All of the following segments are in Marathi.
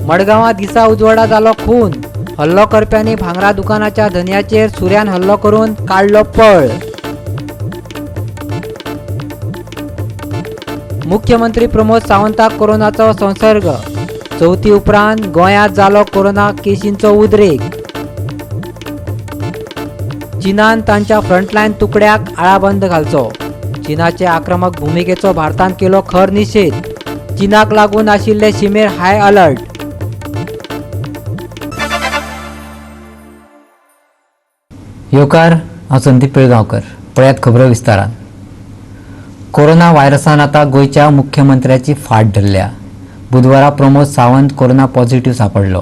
मडगावात दिसा उजवाडा जालो खून. हल्लो करप्यांनी भांगरा दुकानाच्या धन्याचेर सुऱ्यान हल्लो करून काढलो पळ. मुख्यमंत्री प्रमोद सावंताक कोरोनाचो संसर्ग. चवथी उपरांत गोंयांत जालो कोरोना केशींचो उद्रेक. चीनान तांच्या फ्रंटलायन तुकड्याक आळाबंद घालचो. चीनाचे आक्रमक भुमिकेचो भारतान केलो खर निषेध. चीनाक लागून आशिल्ले शिमेर हाय अलर्ट. येवकार, हांव संदीप पिळगांवकर. पळयात खबरो विस्तारान. कोरोना व्हायरसान आता गोंयच्या मुख्यमंत्र्याची फाट धरल्या. बुधवारा प्रमोद सावंत कोरोना पॉझिटिव्ह सांपडलो.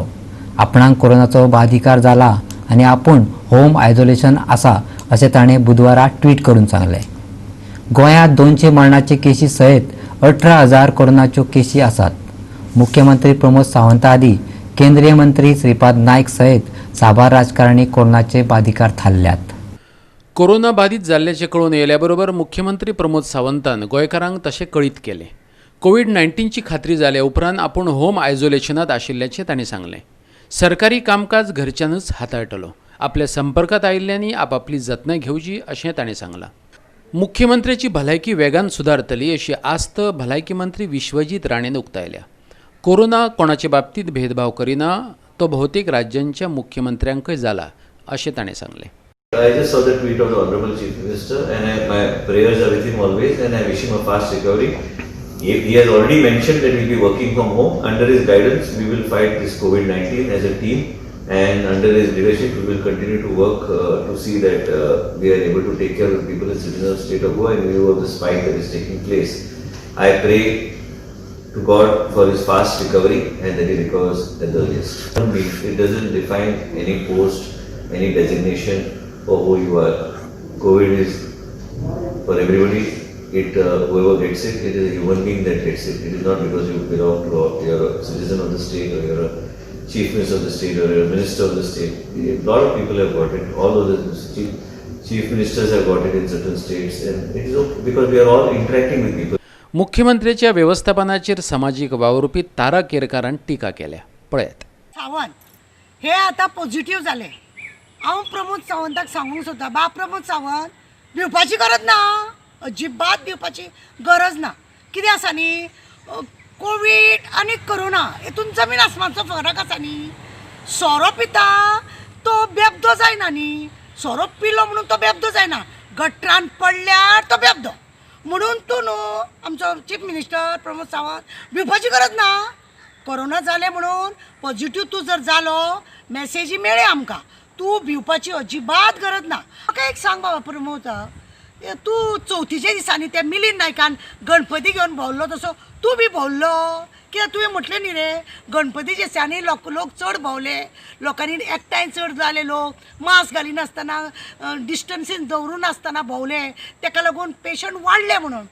आपणाक कोरोनाचो बाधिकार जाला आनी आपूण होम आयसोलेशन आसा अशें ताणें बुधवारा ट्वीट करून सांगलें. गोंयांत 200 मरणाचे केशी सयत 18,000 कोरोनाच्यो केशी आसात. मुख्यमंत्री प्रमोद सावंता आदी केंद्रीय मंत्री श्रीपाद नायक सयत साबार राजकारणी कोरोनाचे बाधिकार थारल्यात. कोरोना बाधित जाल्ल्याचे कळून येयल्या मुख्यमंत्री प्रमोद सावंतान गोंयकारांक तशें कळीत केलें. कोविड-19ची खात्री जाल्या उपरांत आपूण होम आयसोलेशनात आशिल्ल्याचें तांणी सांगलें. सरकारी कामकाज घरच्यानच हाताळटलो. आपल्या संपर्कात आयिल्ल्यांनी आपापली जतनाय घेवची अशें ताणें सांगलां. मुख्यमंत्र्याची भलायकी वेगान सुदारतली अशी आस्त भलायकी मंत्री विश्वजीत राणेन उक्तायल्या. कोरोना कोणाचे बाबतींत भेदभाव करिना, तो भौतेक राज्यांच्या मुख्यमंत्र्यांकय जाला अशें ताणें सांगलें. I just saw the tweet of the Honorable Chief Minister and my prayers are with him always and I wish him a fast recovery. He has already mentioned that we will be working from home. Under his guidance, we will fight this COVID-19 as a team and under his leadership, we will continue to work to see that we are able to take care of the people and citizens of the state of Goa in view of this fight that is taking place. I pray to God for his fast recovery and that he recovers at the earliest. It doesn't define any post, any designation or who you are. COVID is for everybody. Whoever gets it, it is a human being that gets it. It is not because you belong to or you're a citizen of the state or you're a chief minister of the state or you're a minister of the state. A lot of people have got it. All of the chief ministers have got it in certain states and it is okay because we are all interacting with people. मुख्यमंत्र्याच्या व्यवस्थापनाचेर सामाजिक वावुरपी तारा केरकारान टिका केल्या. पळयात. सावंत हे आता पॉझिटिव्ह जाले. हांव प्रमोद सावंताक सांगूंक सोदता, बा प्रमोद सावंत भिवपाची गरज ना, अजिबात भिवपाची गरज ना. कितें आसा न्ही, कोवीड आनी कोरोना हेतून जमीन आसमानचो फरक आसा न्ही. सोरो पिता तो बेबदो जायना न्ही. सोरो पिलो म्हणून तो बेबदो जायना, गट्रान पडल्यार तो बेबदो. म्हणून तूं न्हू आमचो चीफ मिनिस्टर प्रमोद सावंत भिवपाची गरज ना. कोरोना जालें म्हणून पॉझिटिव्ह तूं जर जालो, मॅसेजी मेळ्ळे आमकां, तूं भिवपाची अजिबात गरज ना. म्हाका एक सांग बाबा प्रमोद, तूं चवथीच्या दिसांनी त्या मिलिंद नायकान गणपती घेवन भोंवलो तसो तूं बी भोंवलो. कित्याक तुवें म्हटलें न्ही रे, गणपतीच्या दिसांनी लोक चड भोंवले, लोकांनी एकठांय चड जाले, लोक मास्क घालिनासतना डिस्टन्सींग दवरून नासतना भोंवले, ताका लागून पेशंट वाडले म्हणून.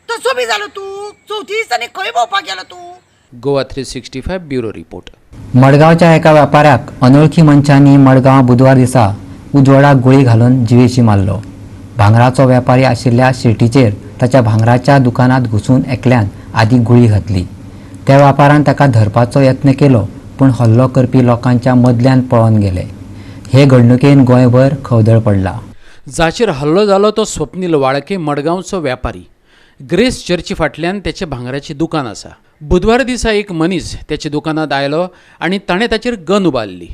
तसो बी जालो तूं चवथी दिसांनी खंय भोंवपाक गेलो तूं? Goa 365 bureau report. मडगावच्या एका व्यापाऱ्याक अनोळखी मनशांनी मडगांव बुधवार दिसा उजवाडाक गुळी घालून जिवेशी मारलो. भांगराचो वेपारी आशिल्ल्या शेटीचेर ताच्या भांगराच्या दुकानात घुसून एकल्यान आदी गुळी घातली. त्या व्यापारान ताका धरपाचो यत्न केलो पूण हल्लो करपी लोकांच्या मदल्यान पळोवन गेले. हे घडणुकेन गोंयभर खवदळ पडला. जाचेर हल्लो जालो तो स्वप्नील वाळके मडगांवचो व्यापारी. ग्रेस चर्ची फाटल्यान त्याचे भांगराचें दुकान आसा. बुधवार दिसा एक मनीस त्याच्या दुकानात आयलो आनी ताणें ताचेर गन उबारली.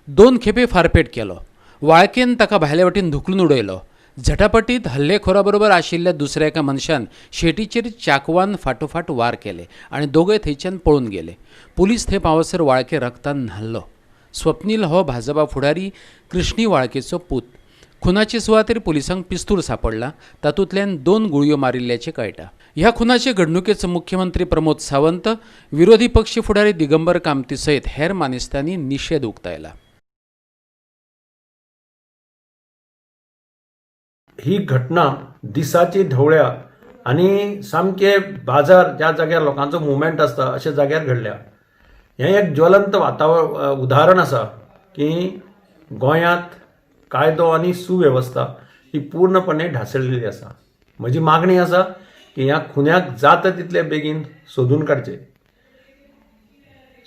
2 खेपे फारपेट केलो. वाळकेन ताका भायले वटेन धुकलून उडयलो. झटापटीत हल्लेखोरा बरोबर आशिल्ल्या दुसऱ्या एका मनशान शेटीचेर चाकवान फाटोफाट वार केले आनी दोगय थंयच्यान पळून गेले. पुलीस थंय पावसर वाळके रक्तान न्हाल्लो. स्वप्नील हो भाजपा फुडारी कृष्णी वाळकेचो पूत. खुनाचे सुवातेर पुलिसांक पिस्तूल सापडला. तातूंतल्यान 2 गुळयो मारिल्ल्याचें कळटा. ह्या खुनाचे घडणुकेचो मुख्यमंत्री प्रमोद सावंत, विरोधी पक्ष फुडारी दिगंबर कामती सयत हेर मानेस्तांनी निशेध उक्तायला. ही घटना दिसाची ढवळ्या आणि सामके बाजार ज्या जाग्यार लोकांचो मुवमेंट आसता अशा जाग्यार घडल्या. हें एक ज्वलंत उदाहरण आसा की गोंयांत कायदो आनी सुवेवस्था ही पूर्णपणे ढासळलेली आसा. म्हजी मागणी आसा की ह्या खुन्याक जाता तितले बेगीन सोदून काडचे.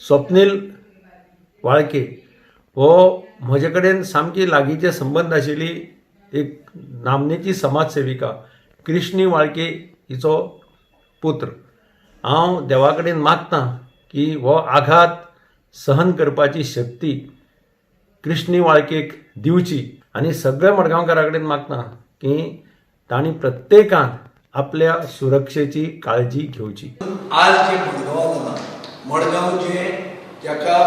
स्वप्नील वाळके हो म्हजे कडेन सामकी लागींचे संबंद आशिल्ली एक नामनेची समाजसेविका कृष्णी वाळके हिचो पुत्र. हांव देवा कडेन मागतां की हो आघात सहन करपाची शक्ती कृष्णी वाळकेक दिवची आनी सगळ्या मडगांवकारां कडेन मागतां की तांणी प्रत्येकान आपल्या सुरक्षेची काळजी घेवची. आज जे मडगांव जाला, मडगांव जाका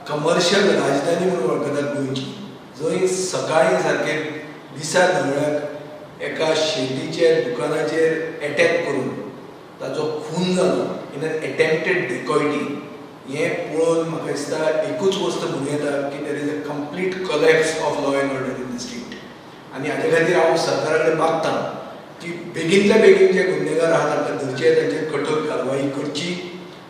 कमर्शियल राजधानी म्हणून वळखतात गोंयची, जंय सकाळीं सारके दिसा ढवळ्याक एका शेतीचे दुकानाचेर अटॅक करून ताचो खून जालो इन एन अटेम्प्टेड डेकॉयटी. हें पळोवन म्हाका दिसता एकूच गोश्ट म्हणूं येता की there is a complete collapse of law and order in the state. आनी हाचे खातीर हांव सरकारा कडेन मागतां की बेगींतल्या बेगीन जे गुन्हेगार आहात तांकां धरचे, तांचेर कठोर कारवाई करची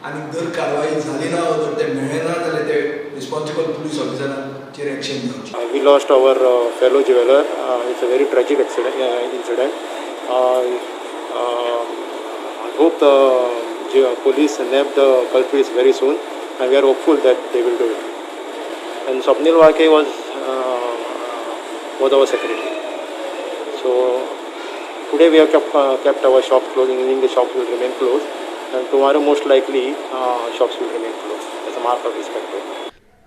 आनी जर कारवाई जाली ना जर ते मेळना जाल्यार ते रिस्पॉन्सिबल पुलीस ऑफिसरांचेर एक्शन घेवची. We lost our fellow jeweler. It's a very tragic incident. I hope the police nab the culprits very soon, and we are hopeful that they will do it. And Swapnil Wake was our secretary. So today we have kept our shops closed, meaning the shops will remain closed, and tomorrow most likely shops will remain closed as a mark of respect.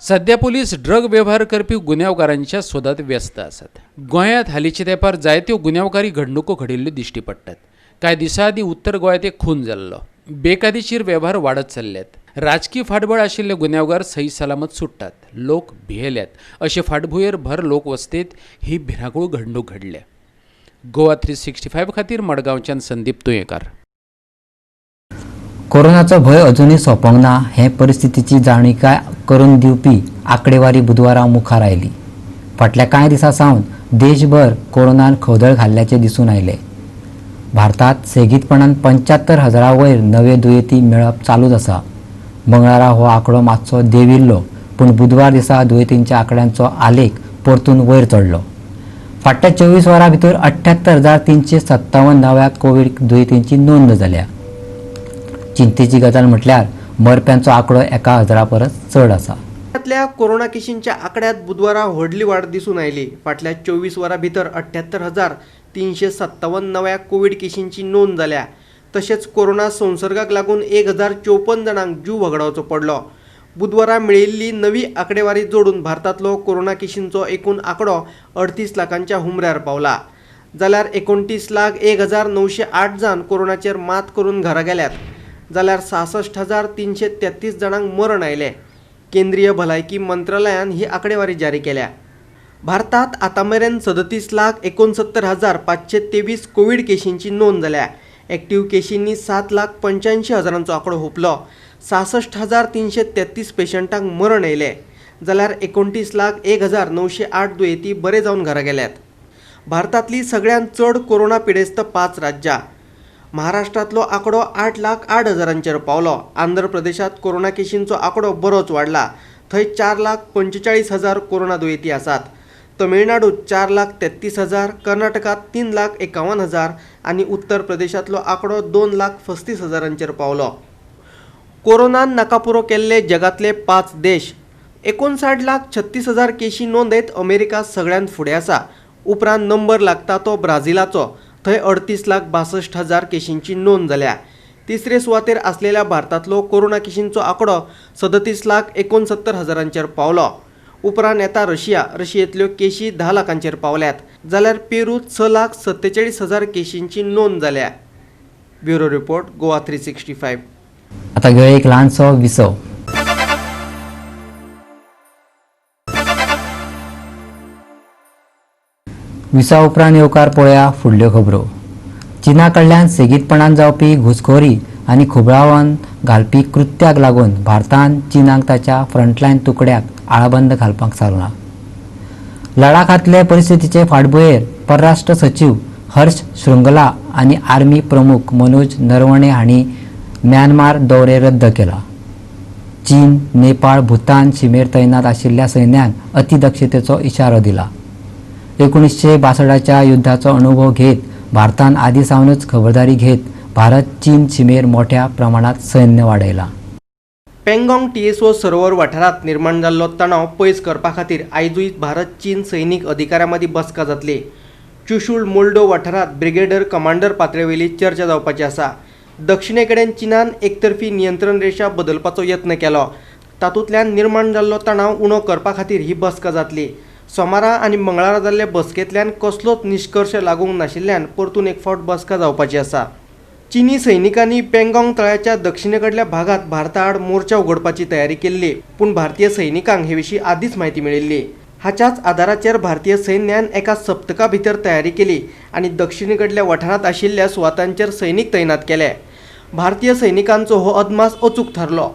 सध्या पोलीस ड्रग व्यवहार करपी गुन्यांवकारांच्या सोदात व्यस्त आसात. गोंयांत हालींच्या तेंपार जायत्यो गुन्यांवकारी घडणुको घडिल्ल्यो दिश्टी पडटात. कांय दिसां आदीं उत्तर गोंयांत एक खून जाल्लो. बेकायदेशीर वेव्हार वाडत चल्ल्यात. राजकीय फाटबळ आशिल्ले गुन्यांवकार सही सलामत सुट्टात. लोक भियेल्यात. अशे फाटभुंयेर भर लोकवस्तेंत ही भिरांकूळ घडणूक घडल्या. गोवा 365 खातीर मडगांवच्यान संदीप तुयेंकार. कोरोनाचो भंय अजूनय सोंपोंक ना हे परिस्थितीची जाणविकाय करून दिवपी आंकडेवारी बुधवारा मुखार आयली. फाटल्या कांय दिसां सावन देशभर कोरोनान खवदळ घाल्ल्याचे दिसून आयले. भारतात सेगीतपणान 75,000 वयर नवे दुयेंती मेळप चालूच आसा. मंगळारा हो आंकडो मातसो देंविल्लो, पूण बुधवार दिसा दुयेंतींच्या आंकड्यांचो आलेख परतून वयर चडलो. फाटल्या 24 वरां भितर 78,357 नव्या कोविड दुयेंतींची नोंद जाल्या. चिंतेची गजाल म्हटल्यार मरप्यांचो आंकडो 1,000 परस चड आसा. राज्यातल्या कोरोना केशींच्या आंकड्यात बुधवारा व्हडली वाड दिसून आयली. फाटल्या 24 वरां भितर 78,357 नव्या कोविड केशींची नोंद जाल्या. तशेंच कोरोना संसर्गाक लागून 1,054 जाणांक जीव वगडावचो पडलो. बुधवारा मेळिल्ली नवी आंकडेवारी जोडून भारतांतलो कोरोना केशींचो एकूण आंकडो 38 लाखांच्या हुमऱ्यार पावला. जाल्यार 29,01,908 जाण कोरोनाचेर मात करून घरा गेल्यात. जाल्यार 66,333 जाणांक मरण आयलें. केंद्रीय भलायकी मंत्रालयान ही आंकडेवारी जारी केल्या. भारतात आतामेरेन 37,69,523 कोविड केशींची नोंद जाल्या. एक्टीव केशींनी 7,85,000 आंकडो हुंपलो. 66,333 पेशंटांक मरण येयलें. जाल्यार 29,01,908 दुयेंती बरे जावन घरा गेल्यात. भारतांतली सगळ्यांत चड कोरोना पिडेस्त 5 राज्यां. महाराष्ट्रांतलो आंकडो 8,08,000 पावलो. आंध्र प्रदेशात कोरोना केशींचो आंकडो बरोच वाडला. थंय 4,45,000 कोरोना दुयेंती आसात. तमिळनाडूत 4,33,000, कर्नाटकात 3,51,000 आनी उत्तर प्रदेशांतलो आंकडो 2,35,000 पावलो. कोरोनान नाकापुरो केल्ले जगातले 5 देश. 59,36,000 केशी नोंदयत अमेरिका सगळ्यांत फुडें आसा. उपरांत नंबर लागता तो ब्राझिलाचो. थंय 38,62,000 केशींची नोंद जाल्या. तिसरे सुवातेर आसलेल्या भारतांतलो कोरोना केशींचो आंकडो 37,69,000 पावलो. उपरांत येता रशिया. रशियेंतल्यो केशी 10 लाखांचेर पावल्यात. जाल्यार पेरूत 6,47,000 केशींची नोंद जाल्या. Bureau report Goa 365. आता घेऊया एक ल्हानसो विसव. विसा उपरांत येवकार पळोवया फुडल्यो खबरो. चीना कडल्यान सेगीतपणान जावपी घुसखोरी आनी खोबळावन घालपी कृत्याक लागून भारतान चीनाक ताच्या फ्रंटलायन तुकड्याक आळाबंद घालपाक सांगला. लडाखांतले परिस्थितीचे फाटभुंयेर परराष्ट्र सचिव हर्ष श्रुंगला आनी आर्मी प्रमुख मनोज नरवणे हांणी म्यानमार दौरे रद्द केला. चीन, नेपाळ, भूतान शिमेर तैनात आशिल्ल्या सैन्यान अतिदक्षतेचो इशारो दिला. 1962च्या युद्धाचो अनुभव घेत भारतान आदी सावनच खबरदारी घेत भारत चीन शिमेर मोठ्या प्रमाणात सैन्य वाडयला. पेंगॉंग TSO सरोवर वाठारात निर्माण जाल्लो तणाव पयस करपा खातीर आयजूय भारत चीन सैनीक अधिकाऱ्यां मदीं बसका जातली. चुशूल मोल्डो वाठारांत ब्रिगेडर कमांडर पातळेवेली चर्चा जावपाची आसा. दक्षिणे कडेन चीनान एकतर्फी नियंत्रण रेषा बदलपाचो यत्न केलो. तातूंतल्यान निर्माण जाल्लो तणाव उणो करपा खातीर ही बसका जातली. सोमारा आनी मंगळारा जाल्ले बसकेंतल्यान कसलोच निश्कर्श लागूंक नाशिल्ल्यान परतून एक फावट बसका जावपाची आसा. चीनी सैनिकांनी पेंगॉंग तळ्याच्या दक्षिणेकडल्या भागात भारता आड मोर्चा उगडपाची तयारी केल्ली, पूण भारतीय सैनिकांक हे विशीं आदींच म्हायती मेळिल्ली. हाच्याच आदाराचेर भारतीय सैन्यान एका सप्तका भितर तयारी केली आनी दक्षिणेकडल्या वाठारांत आशिल्ल्या सुवातांचेर सैनीक तैनात केले. भारतीय सैनिकांचो हो अदमास अचूक थारलो.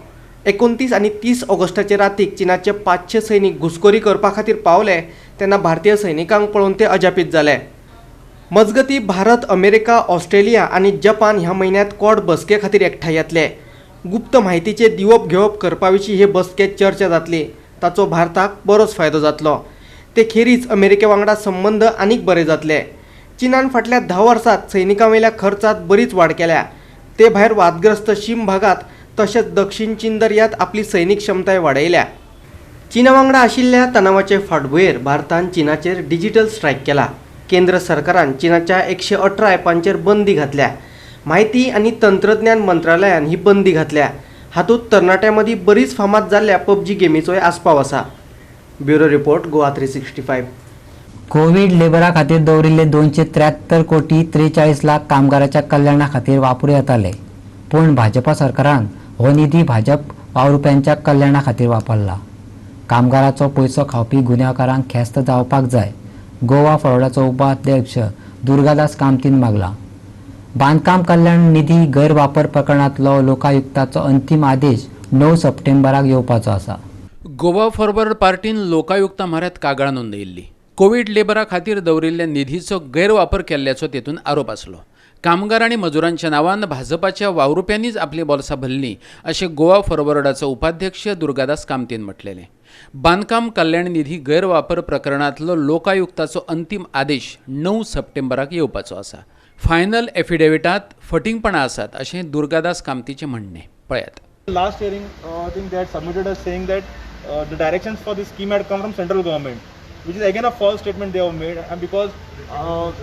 29 आनी 30 ऑगस्टाचे रातीक चीनाचे 500 सैनीक घुसखोरी करपा खातीर पावले तेन्ना भारतीय सैनिकांक पळोवन ते अजापीत जाले. मजगतीं भारत, अमेरिका, ऑस्ट्रेलिया आनी जपान ह्या म्हयन्यांत कोड बसके खातीर एकठांय येतले. गुप्त म्हायतीचे दिवप घेवप करपा विशीं हे बसकेंत चर्चा जातली. ताचो भारताक बरोच फायदो जातलो. ते खेरीज अमेरिके वांगडा संबंद आनीक बरे जातले. चीनान फाटल्या 10 वर्सांत सैनिकां वयल्या खर्चांत बरीच वाड केल्या. ते भायर वादग्रस्त शीम भागात तशेंच दक्षिण चीन दर्यांत आपली सैनीक क्षमताय वाडयल्या. चीना वांगडा आशिल्ल्या तणावाचे फाटभुंयेर भारतान चीनाचेर डिजिटल स्ट्रायक केला. केंद्र सरकारान चीनाच्या 118 ॲपांचेर बंदी घातल्या. म्हायती आनी तंत्रज्ञान मंत्रालयान ही बंदी घातल्या. हातूंत तरणाट्यां मदीं बरीच फामाद जाल्ल्या PUBG गेमीचोय आस्पाव आसा. Bureau report Goa 365. कोविड लेबरा खातीर दवरिल्ले 273 कोटी 43 लाख कामगाराच्या कल्याणा खातीर वापरूं येताले, पूण भाजपा सरकारान हो निधी भाजप वावुरप्यांच्या कल्याणा खातीर वापरला. कामगाराचो पयसो खावपी गुन्यांवकारांक ख्यास्त जावपाक जाय, गोवा फॉरवर्डाचो उपाध्यक्ष दुर्गादास कामतीन मागला. बांदकाम कल्याण निधी गैरवापर प्रकरणांतलो लोकायुक्ताचो अंतीम आदेश 9 सप्टेंबराक येवपाचो आसा. गोवा फॉरवर्ड पार्टीन लोकायुक्ता म्हऱ्यांत कागाळ नोंदयिल्ली. कोविड लेबरा खातीर दवरिल्ल्या निधीचो गैरवापर केल्ल्याचो तेतून आरोप आसलो. कामगार आनी मजुरांच्या नांवान भाजपाच्या वावुरप्यांनीच आपली बोल्सां भरलीं अशें गोवा फॉरवर्डाचो उपाध्यक्ष दुर्गादास कामतीन म्हटलेलें. बांदकाम कल्याण निधी गैरवापर प्रकरणांतलो लोकायुक्ताचो अंतीम आदेश 9 सप्टेंबराक येवपाचो आसा. फायनल एफिडेविटांत फटिंगपणां आसात अशें दुर्गादास कामतीचें म्हणणें. पळयात. Last hearing, I think they had submitted us saying that the directions for this scheme had come from central government, which is again a false statement they have made, and because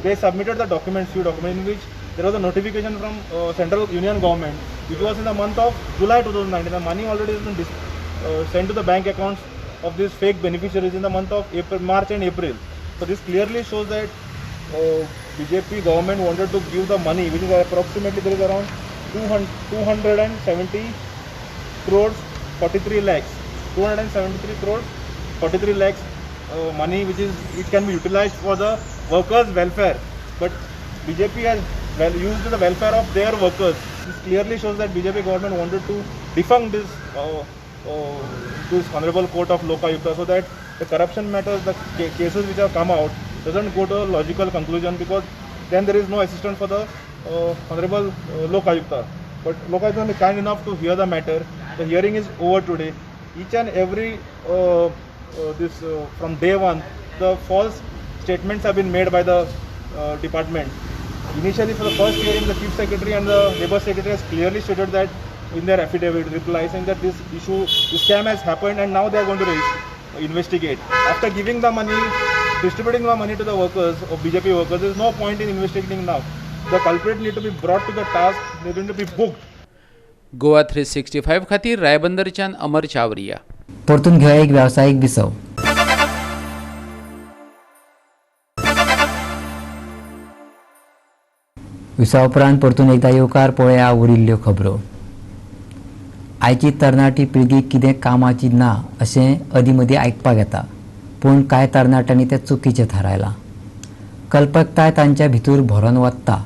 they submitted the documents, few documents in which there was a notification from central union government, which was in the month of July 2019. The money already has been sent to the bank accounts of these fake beneficiaries in the month of March and April. So this clearly shows that BJP government wanted to give the money, which is approximately there is around 270 crores 43 lakhs 273 crores 43 lakhs money which can be utilized for the workers welfare, but BJP has used the welfare of their workers. This clearly shows that BJP government wanted to defund this honorable court of Lokayukta, so that the corruption matters, the cases which have come out doesn't go to a logical conclusion, because then there is no assistance for the honorable Lokayukta. But Lokayukta is kind enough to hear the matter. The hearing is over today. Each and every from day one, the false statements have been made by the department. Initially, for the first hearing, the Chief Secretary and the Labour Secretary has clearly stated that in their affidavit, reply saying that this scam has happened, and now they are going to investigate. After giving the money, distributing the money to the workers of BJP workers, there is no point in investigating now. The culprit need to be brought to the task. They are going to be booked. Goa 365 खातीर रायबंदरच्यान अमर चावरिया. परतून घेऊया एक व्यावसायिक विसव. विसवा उपरांत परतून एकदा येवकार पळया उरिल्ल्यो खबरो. आयची तरणाटी पिळगी कितें कामाची ना अशें अदीं मदीं आयकपाक येता, पूण कांय तरणाट्यांनी तें चुकीचें थारायलां. कल्पकताय तांच्या भितर भरोन वता.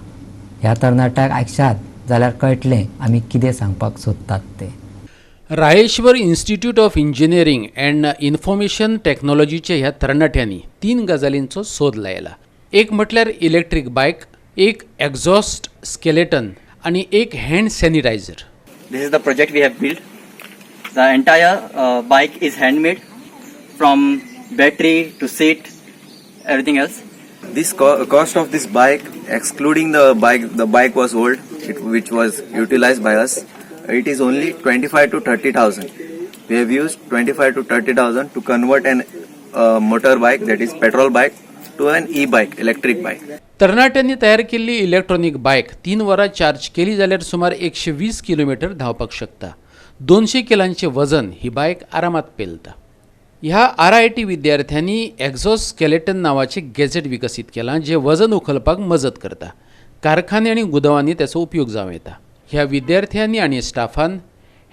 ह्या तरणाट्याक आयकशात जाल्यार कळटलें आमी कितें सांगपाक सोदतात तें. Rayeshwar institute of engineering and information टेक्नॉलॉजीच्या ह्या तरणाट्यांनी 3 गजालींचो सोद लायला. एक म्हटल्यार इलेक्ट्रीक बायक, एक एक्झॉस्ट स्केलेटन आणि एक hand sanitiser. This is the project we have built. The entire bike is handmade, from battery to seat, everything else. This cost of this bike, excluding the bike was old, which was utilized by us. it is only 25 to 30,000. We have used 25 to 30,000 to convert an motorbike, that is petrol bike, to an e-bike, electric bike. तरणाट्यांनी तयार केल्ली इलेक्ट्रॉनिक बायक 3 वरां चार्ज केली जाल्यार सुमार 120 किलोमीटर धांवपाक शकता. 200 किलांचे वजन ही बायक आरामात पेलता. ह्या RIT विद्यार्थ्यांनी एक्झोस्केलेटन नावाचे गॅजेट विकसीत केलां जे वजन उखलपाक मजत करता. कारखाने आणि गुदावांनी त्याचो उपयोग जावं येता. ह्या विद्यार्थ्यांनी आणि स्टाफान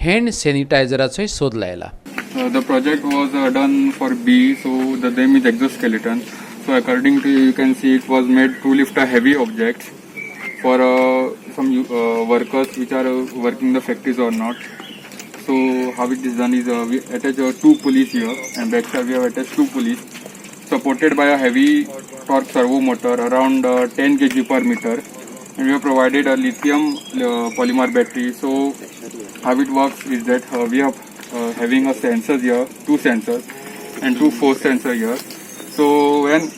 हँड सॅनिटायझराचोय सोद लायला. The project was done for B, so the name is exoskeleton. So according to you can see it was made to lift a heavy object for some workers which are working in the factories or not. So how it is done is we attach 2 pulleys here, and backside we have attached 2 pulleys supported by a heavy torque servo motor around 10 kg per meter, and we have provided a lithium polymer battery. So how it works is that we have having a sensors here, 2 sensors and 2 force sensor here. So when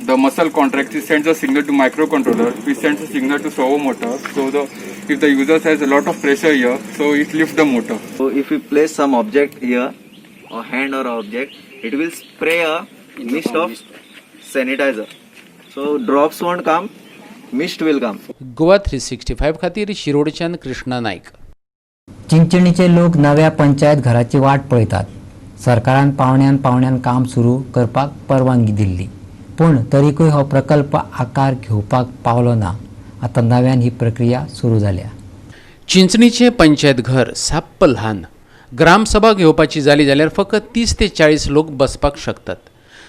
the muscle contracts, it sends a signal to microcontroller, which sends a signal to servo motor. So if the user has a lot of pressure here, so it lifts the motor. So if we place some object here, or hand or object, it will spray a mist of sanitizer. So drops won't come, mist will come. Goa 365 खातीर शिरोडच्यान कृष्णा नायक. चिंचणीचे लोक नव्या पंचायत घराची वाट पळयतात. सरकारान पावण्यान काम सुरू करपाक परवानगी दिल्ली, पूण तरीकूय हो प्रकल्प आकार घेवपाक पावलो ना. आता नव्यान ही प्रक्रिया सुरू जाल्या. चिंचणीचे पंचायत घर साप्प ल्हान. ग्रामसभा घेवपाची जाली जाल्यार फकत 30 ते 40 लोक बसपाक शकतात.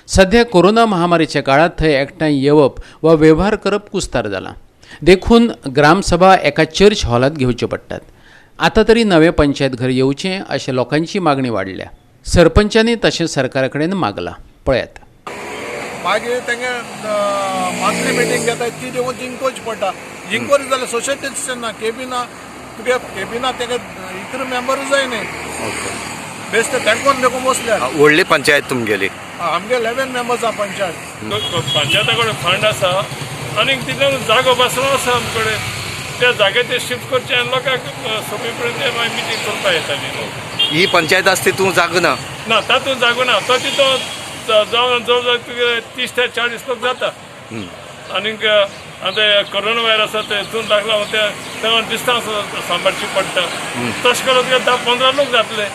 सध्या कोरोना महामारीच्या काळात थंय एकठांय येवप वा वेव्हार करप कुस्तार जाला. देखून ग्रामसभा एका चर्च हॉलात घेवच्यो पडटात. आता तरी नवें पंचायत घर येवचें अशें लोकांची मागणी वाडल्या. सरपंचांनी तशें सरकारा कडेन मागलां. पळयात. मागीर तेंगे मंथली मिटींग घेता ती देवून जिंकोवच पडटा. जिंकोवच जाल्यार सोसायटीच ना, केबिना तुगे केबिना तेगे इतर मेंबरूच जाय न्ही. बेस्ट तेंकोन देखून बसल्या. व्हडली पंचायत तुमगेली. आमगे 11 मेंबर्स आहा पंचायत. पंचायता कडेन फंड आसा आनी तितून जागो बसलो आसा आमचे कडेन. त्या जाग्यार ते शिफ्ट करचे आनी लोकांक सगळे पर्यंत मिटींग करपा येताली. ही पंचायत आसता तूं जागो ना. ना तातूंत जागो ना. तो तितो जावन जवळ तुगे 30 ते 40 लोक जाता. आनीक आतां कोरोना व्हायरस आसा तेतून लागला ते डिस्टन्स सांबाळची पडटा. तशें करून तुगे 10-15 लोक जातले.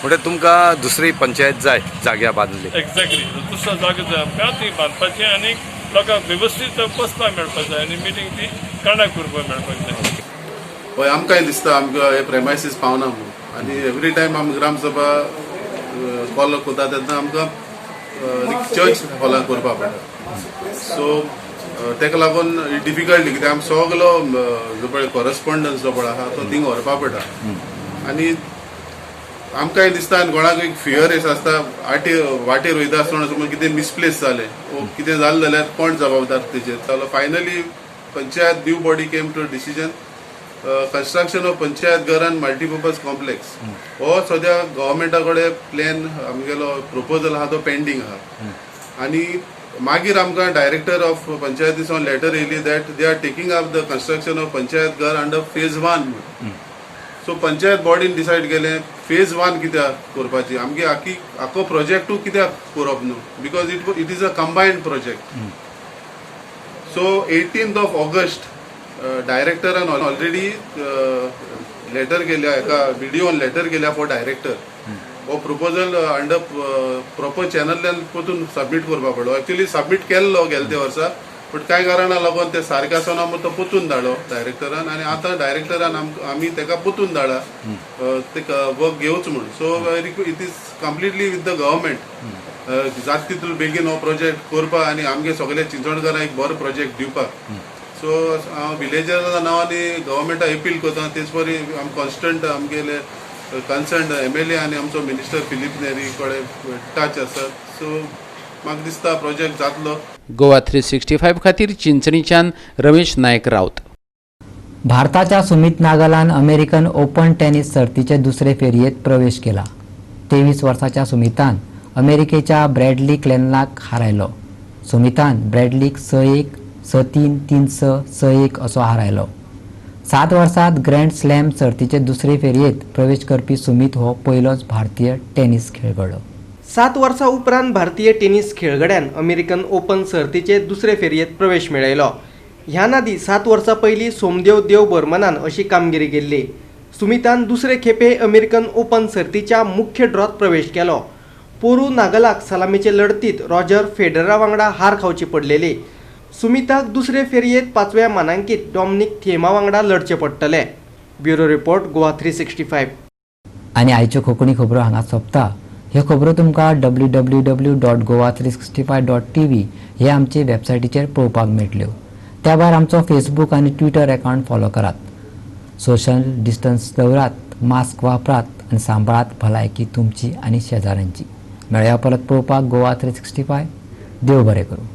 म्हणजे तुमकां दुसरी पंचायत जाय जाग्या बांदली. एक्झॅक्टली दुसरो जागो जाय आमकां ती बांदपाची आनी लोकांक वेवस्थीत बसपाक मेळपाक जाय आनी मिटींग ती कंडक्ट करपाक मेळपाक जाय. हय आमकांय दिसता आमकां हे प्रेमायसीस पावना म्हणून. आनी एवरी टायम आमी ग्रामसभा कॉल करता तेन्ना आमकां चर्च हॉलान करपाक पडटा. सो तेका लागून डिफिकल्ट कित्याक आमी सगलो जो पळय कॉरस्पॉन्डन्स जो पळय आहा तो थिंग व्हरपा पडटा. आनी आमकांय दिसता आनी कोणाक एक फियर आसता वाटेर वयता आसतना समज कितें मिसप्लेस जालें वो कितें जालें जाल्यार कोण जबाबदार तेजेर. जालो finally panchayat new body came to decision construction of panchayat घर एंड मल्टीपर्पज कॉम्प्लेक्स हो सद्या गव्हर्मेंटा कडेन प्लॅन आमगेलो प्रोपोजल आहा तो पेंडींग आहा. आनी मागीर आमकां डायरेक्टर ऑफ पंचायतीसान लेटर येयली that they are taking up the construction of panchayat घर अंडर फेज 1. सो पंचायत बॉडीन डिसायड केलें फेज 1 कित्याक करपाची. आमगे आखो प्रोजेक्टू कित्याक करप न्हू, because it is a combined project. So 18th of August डायरेक्टरान ऑलरेडी लेटर केल्या, एका व्हिडिओन लेटर केल्या फॉर डायरेक्टर. हो प्रपोजल अंडर प्रॉपर चॅनलान परतून सबमीट करपा पडलो. एक्चुअली सबमीट केल्लो गेल्या त्या वर्सा, बट कांय कारणां लागून ते सारकें आसना तो परतून धाडलो डायरेक्टरान. आनी आतां डायरेक्टरान आमी तेका परतून धाडा ते वर्क घेवच म्हणून. So it is completely with the government जाता तितून बेगीन हो प्रोजेक्ट करपा आनी आमगे सगळे चिंचोणकारांक एक बरो प्रोजेक्ट दिवपाक. सो हांव विलेजराच्या नांवांनी गव्हर्मेंटा अपील करता. तेच परी आमी कॉन्स्टंट आमगेले कन्सर्न MLA आनी आमचो मिनिस्टर फिलीप नेरी कडेन टच आसात. सो म्हाका दिसता प्रोजेक्ट जातलो. गोवा 365 खातीर चिंचणीच्यान रमेश नायक रावत. भारताच्या सुमित नागलान अमेरिकन ओपन टेनिस सर्तीचे दुसरे फेरयेत प्रवेश केला. 23 वर्साच्या सुमितान अमेरिकेच्या ब्रॅडली क्लेनलाक हारयलो. सुमितान ब्रॅडलीक 6-1, 6-3, 3-6, 6-1 असो हारयलो. 7 वर्सांत ग्रँड स्लॅम सर्तीचे दुसरे फेरयेत प्रवेश करपी सुमीत हो पयलोच भारतीय टेनिस खेळगडो. 7 वर्सां उपरांत भारतीय टेनिस खेळगड्यान अमेरिकन ओपन सर्तीचे दुसरे फेरयेत प्रवेश मेळयलो. ह्या नादी 7 वर्सां पयलीं सोमदेव देव बर्मनान अशी कामगिरी केल्ली. सुमितान दुसरे खेपे अमेरिकन ओपन सर्तीच्या मुख्य ड्रॉत प्रवेश केलो. पोरू नागलाक सलामीचे लढतीत रॉजर फेडररा वांगडा हार खावची पडलेली. सुमिताक दुसरे फेरयेत 5व्या मानांकीत डॉमिनिक थिएमा वांगडा लढचे पडटले. Bureau report Goa 365. आनी आयच्यो कोंकणी खबरो हांगा सोंपता. ह्यो खबरो तुमकां www.goa365.tv हे आमचे वेबसायटीचेर पळोवपाक मेळटल्यो. त्या भायर आमचो फेसबूक आनी ट्विटर अकावंट फॉलो करात. सोशल डिस्टन्स दवरात, मास्क वापरात आनी सांबाळात भलायकी तुमची आनी शेजाऱ्यांची. मेळया परत पळोवपाक गोवा 365. देव बरें करूं.